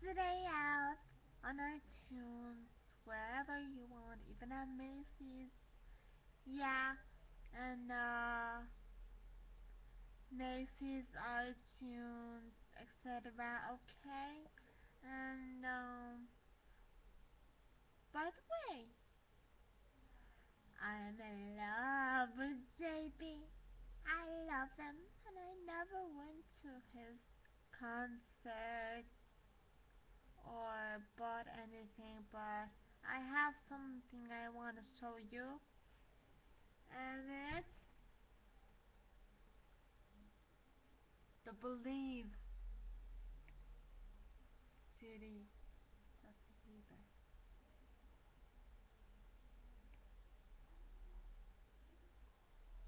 today out on iTunes, wherever you want, even at Macy's. Yeah, and Macy's, iTunes, etc. Okay, and by the way, I'm in love with JB. I love him, and I never went to his concert or bought anything, but I have something I want to show you, and it's the Believe CD. Just believe it.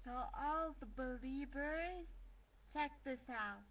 So all the believers, check this out.